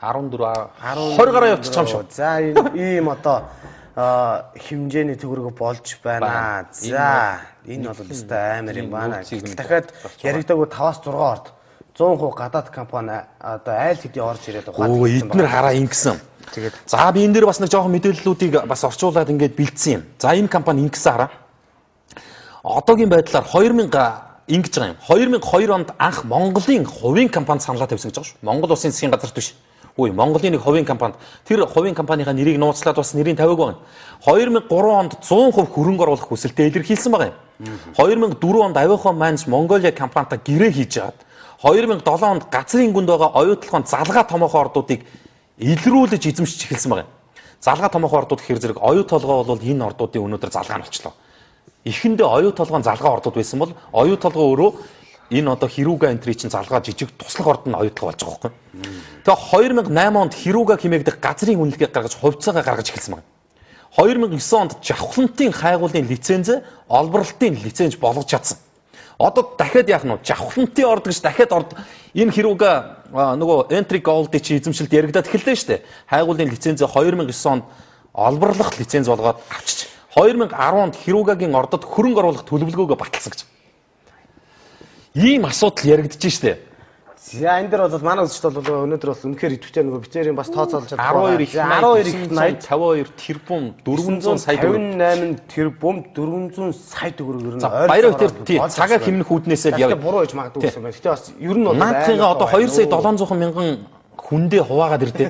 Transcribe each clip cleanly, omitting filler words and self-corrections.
14 20 гараа явчих юм шүү. За ийм одоо хэмжээний төгрөг болж байна. За энэ бол өстой амар юм байна. Дахиад яригдаагүй 5-6 орд 100% гадаад компани одоо айл хэдийн орж ирээд ухаад. Эднэр хараа ингэсэн. Тэгээд за би энэ дээр бас нэг жоохон мэдээллүүдийг бас орчуулад ингээд бэлдсэн юм. За энэ компани ингэсэн хараа. Одоогийн байдлаар 2000 ингэж байгаа юм. 2002 онд анх Монголын хувийн компани саналаа тавьсан гэж байгаа шүү. Монгол улсын засгийн газарт биш. Үй Монголын нэг хувийн компанид тэр хувийн компанийхаа нэрийг нууцлаад бас нэрийг тавиагүй байна. 2003 онд 100% хөрөнгө оруулах хүсэлтэд илэрхийлсэн байгаа юм. 2004 онд Avicom Mines Mongolia компанитай гэрээ хийж аваад 2007 онд газрын гүнд байгаа оюутлахын залгаа томоохон ордуудыг илрүүлж эзэмшиж эхэлсэн байгаа юм. Залгаа томоохон ордууд гэхэр зэрэг оюу толгой бол энэ ордуудын өнөөдөр залгаа нь болчлоо. Эхэндээ оюу толгойн залгаа ордууд байсан бол оюу толгой өөрөө энэ одоо Хируга энтри чинь залгаа жижиг туслах орд нь оюутлага болж байгаа байхгүй. Тэгээ 2008 онд Хируга хэмээгдэх газрын үнэлгээ гаргаж хувьцаагаа гаргаж эхэлсэн байна. 2009 онд жавхлантын хайгуулын лиценз, олборлолтын лиценз болгож чадсан. Одоо дахиад яах нь вэ? Жавхлантын орд гэж дахиад орд энэ Хируга нөгөө Entry Gold-ийн чи эзэмшилд яригадаад эхэллээ шүү дээ. Хайгуулын лицензээ 2009 онд олборлох лиценз болгоод авчиж 2010 онд Хиругагийн ордод хөрөнгө оруулах төлөвлөгөөгөө баталсан гэж. Ийм асуудал яригдчих штэ. За энэ дээр бол манай үзэгчд бол өнөөдөр бас үнэхээр идэвхтэй нөгөө битэрийн бас тооцоолж чадсан. 12 их 52 тэрбум 400 сая төгрөг. 58 тэрбум 400 сая төгрөг ер нь баяраа тэр цагаа хэмнэх үүднээсээ яг буруу гэж магадгүй гэсэн байна. Гэтэ бас ер нь бол наадхыгаа одоо 2 сая 700 мянган хүндээ хуваагаад ирдэ.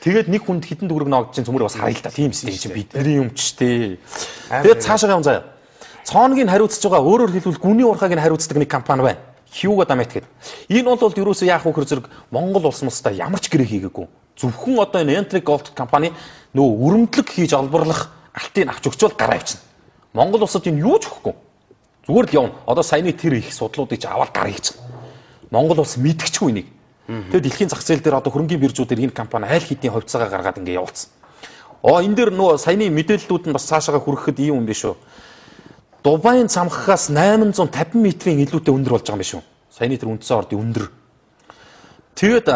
Тэгээд нэг хүнд хэдэн төгрөг ногдож чинь цөмөр бас харъя л та. Тийм систем чинь бидний юм ч штэ. Тэгээд цаашаа юм заяа. Цооногийн хариуцж байгаа өөрөөр хэлбэл гүний урхааг нь хариуцдаг нэг компани байна. Hyuga Damet гэдэг. Энэ бол ерөөсөө яах вэ гэхээр зэрэг Монгол улс мустай ямар ч гэрээ хийгээгүй. Зөвхөн одоо энэ Entry Gold компани нөгөө өрөмдлөг хийж олборлох алтыг авч өгчөөл гараа явчихна. Монгол улсад энэ юу ч өгөхгүй. Зүгээр л явна. Одоо саяны тэр их судлуудыг ч аваад гараа хийчихна. Монгол улс мэдчихгүй энийг. Тэгээд дэлхийн зах зээл дээр одоо хөрөнгөний биржүүдээр энэ компани айл хэдийн хувьцаагаа гаргаад ингэ явуулсан. Энэ дээр нөгөө саяны мэдээллүүд нь бас цаашаага хүрэхэд ийм юм биш үү? Дубайн цамхагаас 850 метрийн илүүтэй өндөр болж байгаа юм биш үү? Саяны тэр үндсэн ордын өндөр. Тэгээд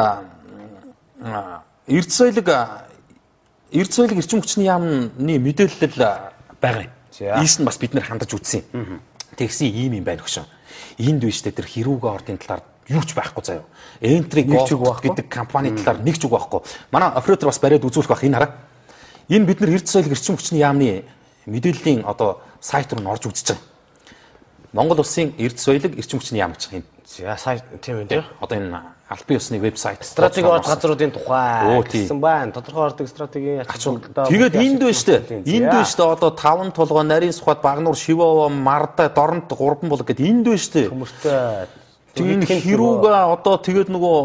Эрдэнэ соёлыг эрчим хүчний яамны мэдээлэл байгаа юм. Ийш нь бас бид нэр хандаж үзсэн юм. Тэгсэн ийм юм байна хөшөө. Энд биш тэр Хируга ордын талаар юу ч байхгүй заяа. Entry Gold гэдэг компани талаар нэг ч үг байхгүй. Манай оператор бас бариад үзүүлэх бах энэ хараа. Энэ бид нар Эрдэнэ соёлыг эрчим хүчний яамны мэдээллийн одоо сайт руу н орж үзэж байгаа. Монгол улсын эрдэс соёлыг эрчим хүчний яамч юм. За сая тийм үү. Одоо энэ албан ёсны вебсайт стратеги газруудын тухай гэсэн байна. Тодорхой ордог стратегийн ачааллуудаа. Тэгээд энд байна штэ. Энд байна штэ. Одоо 5 толгой, нарийн сухад, багнуур, шивоо, марда, доронт 3 булаг гэд энд байна штэ. Төмөртэй. Тэгээд хэрүүгээ одоо тэгээд нөгөө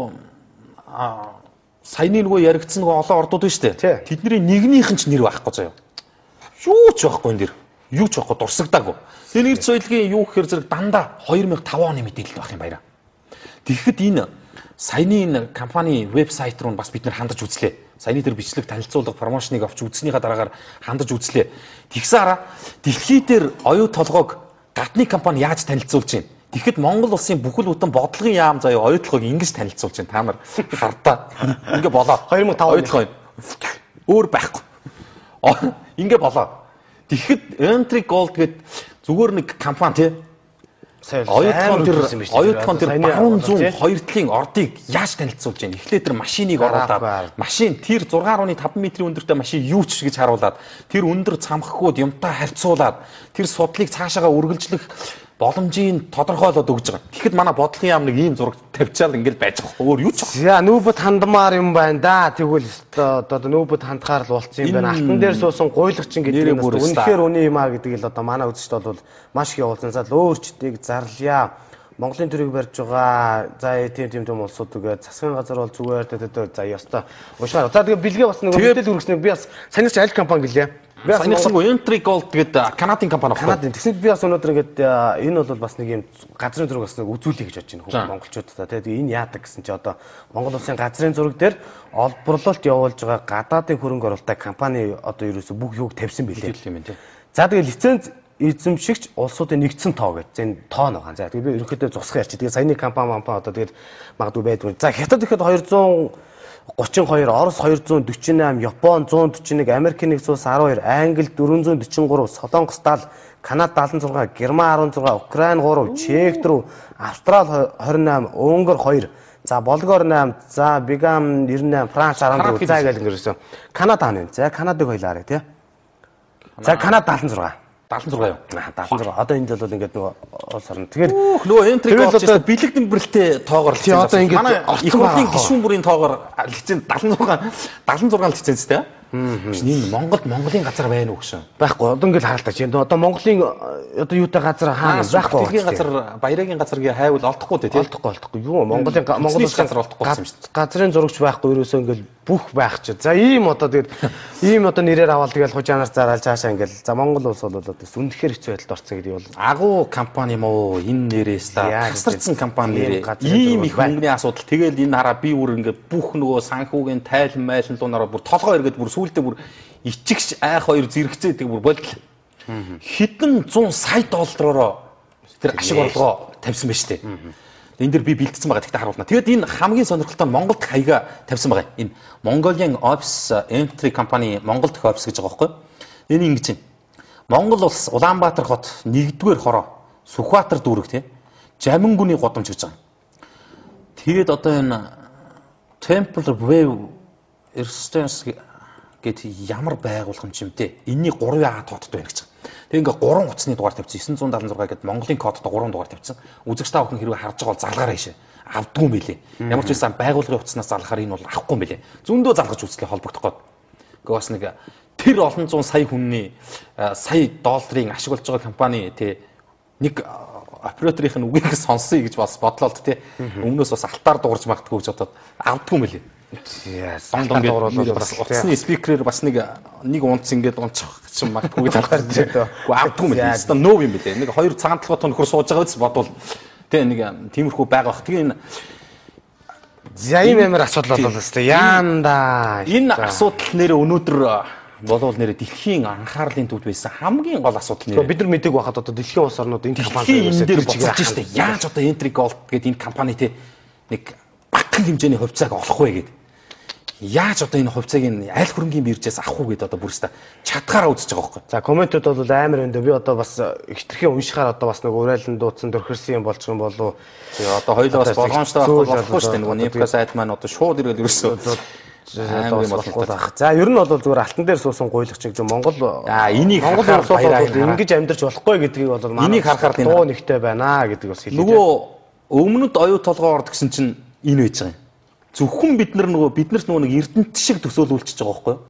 саяны нөгөө яригдсан нөгөө олон ордууд байна штэ. Тэдний нэгнийх нь ч нэр байхгүй заяа. Юу ч байхгүй энэ дэр. Юу ч байхгүй дурсагдаагүй. Тэр эрдэс соёлын юу гэхээр зэрэг дандаа 2005 оны мэдээлэл байх юм баяраа. Тэгэхэд энэ саяны энэ компани вебсайт руу бас бид нэр хандаж үзлээ. Саяны тэр бичлэг танилцуулга промошныг авч үзснийхаа дараагаар хандаж үзлээ. Тэгсэн араа дэлхий дээр оюу толгойг гадны компани яаж танилцуулж байна? Тэгэхэд Монгол улсын бүхэл бүтэн бодлогын яам заяа оюу толгойг ингэж танилцуулж байна. Та нар хардаа. Ингээ болоо. 2005 оюу толгой өөр байхгүй. Ингээ болоо. Тэгэхэд Entry Gold гэдэг зүгээр нэг компани тий оюутан тэр баруун зүүн хоёр талын ордыг яаж танилцуулж байна? Эхлээд тэр машиныг оруулаад машин тэр 6.5 м-ийн өндөртэй машин юу ч гэж харуулад тэр өндөр цамхгууд юмтай харьцуулаад тэр судлыг цаашаага үргэлжлэх боломжийг тодорхойлоод өгж байгаа. Тэгэхэд манай бодлогын яам нэг ийм зураг тавьчаал ингээл байж байгаа. Өөр юу ч байгаа. За нүүбэд хандмаар юм байна да. Тэгвэл одоо нүүбэд хандхаар л болцсон юм байна. Алтан дээр суусан гуйлагчин гэдэг нь үнэхээр үний юм аа гэдэг л одоо манай үзэгчд бол маш их явуулсан. За өөрчдийг зарлая. Монголын төрийг барьж байгаа. За тийм улсууд үгээ засгийн газар бол зүгээр за ёстой. Уушгаар. За тэгээ бэлгээ бас нэг мэдээлэл хүргэснэг би бас санийч аль компани гэлээ. Би бас Entry Gold гэдэг Канадын компани байна. Канадын. Тэгснээр би бас өнөөдөр ингээд энэ бол бас нэг юм газрын зураг бас нэг үзүүлэх гэж бодож байна монголчуудаа. Тэгээ энэ яадаг гэсэн чи одоо Монгол улсын газрын зураг дээр олборлолт явуулж байгаа гадаадын хөрөнгө оруулалттай компани одоо ерөөсө бүх юуг тавьсан билээ. За тэгээ лиценз эзэмшигч улсуудын нэгдсэн тоо гэж энэ тоо нэг. За тэгээ би ерөнхийдөө зусах ярьчих. Тэгээ саяны компани одоо тэгээд магадгүй байдгүй. За хятад ихэд 232, Орос 248, Япон 141, Америкийн нэгдсэн улс 12, Англи 443, Солонгос 70, Канада 76, Герман 16, Украин 3, Чех 4, Австрали 28, Унгар 2, за Болгор 8, за Бигам 98, Франц 14, за гэж ингэсэн. Канада хань. За Канадыг хоёлаарай тий. За Канада 76. 76 юу? 76. Одоо энд бол ингээд нөгөө улс орн. Тэгэхээр нөгөө Entry Gold ч бэлэг нэмбэрэлтэй тоогоор л одоо ингээд манай их хурлын гишүүн бүрийн тоогоор лиценз 76 лицензтэй. Энэ Монголын газар байна уу гэсэн. Байхгүй. Одоо ингээд харалтаа чи. Одоо Монголын одоо юутай газар хаана байхгүй. Дэлхийн газар, баярагийн газарыг хайвал олдохгүй дээ тий. Олдохгүй. Юу Монголын газар олдохгүй юм шүү дээ. Газрын зурагч байхгүй ерөөсөө ингээд бүх байх чи. За ийм одоо тэгээд ийм одоо нэрээр аваад тэгэл хужаанаар зараал цаашаа ингээд. За Монгол улс бол одоо үнэхээр хэцүү байдалд орсон гэдэг бол агуу компани юм уу энэ нэрээс та хасарсан компани нэрээ ийм их хөнгөний асуудал тэгэл энэ хараа би бүр ингээд бүх нөгөө санхүүгийн тайлан майлан луунаараа бүр толгой эргээд бүр сүултээ бүр ичигч айх хоёр зэрэгцээдэг бүр болтол хэдэн 100 сая доллараар тэр ашиг орлогоо тавьсан байна шүү дээ. Энэ дэр би бэлдсэн байгаа гэхдээ харуулна. Тэгэд энэ хамгийн сонирхолтой нь Монголд хаяга тавьсан байгаа. Энэ Mongolian Office Entry Company Монгол дэх офис гэж байгаа байхгүй. Энэ ингэж байна. Монгол улс Улаанбаатар хот 1-р хороо Сүхбаатар дүүрэг тий Жамингүний годамж гэж байгаа. Тэгээд одоо энэ Temple Wave Resistance гэдэг ямар байгууллага юм те энэний 3А тооттой байна гэж байгаа. Тэгээ ингээ 3 утасны дугаар тавьчихсан 976 гэдэг Монголын кодтой 3 дугаар тавьчихсан. Үзэгч та бүхэн хэрвээ харж байгаа бол залгаарай шээ. Авдгүй юм билээ. Ямар ч байсан байгууллагын утаснаас залгахаар энэ бол авахгүй юм билээ. Зөндөө залгаж үзлээ холбогдох гээд. Гэхдээ бас нэг тэр олон зуун сая хүнний сая долларын ашиг болж байгаа компани те нэг операторын үгийг сонсъё гэж бас бодлоод те өмнөөс бас алтаар дуурж магтгүй гэж бодоод авдгүй юм билээ. Сонгон гэдэг бас утасны спикерээр бас нэг унц ингээд унчих гэж магтгүй гэж харах тийм. Уу авдгүй юм билээ. Хэвээ нөө юм билээ. Нэг хоёр цагаан толгой нөхөр сууж байгаа гэж бодвол те нэг тиймэрхүү байга бах. Тэгээ энэ за ийм амар асуудал болоо л тест яанда. Энэ асуудал нэрээ өнөөдөр болвол нэрээ дэлхийн анхаарлын төвд байсан хамгийн гол асуудал нэрээ. Бид нар мэдээг байхад одоо дэлхийн улс орнууд энэ компани дээр боцож штэ. Яаж одоо Entry Gold гэдэг энэ компани те нэг багахан хэмжээний хувьцааг олох вэ гэдэг. Яаж одоо энэ хувьцааг нь аль хөрөнгийн биржээс авах уу гэдэг одоо бүрстэ чадхаараа үзэж байгаа байхгүй. За комментууд бол амар энэ би одоо бас хитрхийн уншихаар одоо бас нэг урайлан дуудсан дөрхөрсөн юм болчих юм болов. Тэгээ одоо хоёулаа бас болгоомжтой байхгүй болохгүй шүү дээ. Нөгөө Нефка сайт маань одоо шууд ирэл ерөөсөө За ер нь бол зүгээр алтан дээр суусан гуйлагч гэж Монгол энийг Монгол улсууд ингэж амьдарч болохгүй гэдгийг бол энийг харахаар дуу нэгтэй байна гэдгийг бас хэлээ. Нөгөө өмнөд оюу толгой орд гэсэн чинь энэ байж байгаа юм. Зөвхөн бид нар нөгөө биднэрт нөгөө нэг эрдэнэт шиг төсөөлүүлчихэж байгаа байхгүй юу?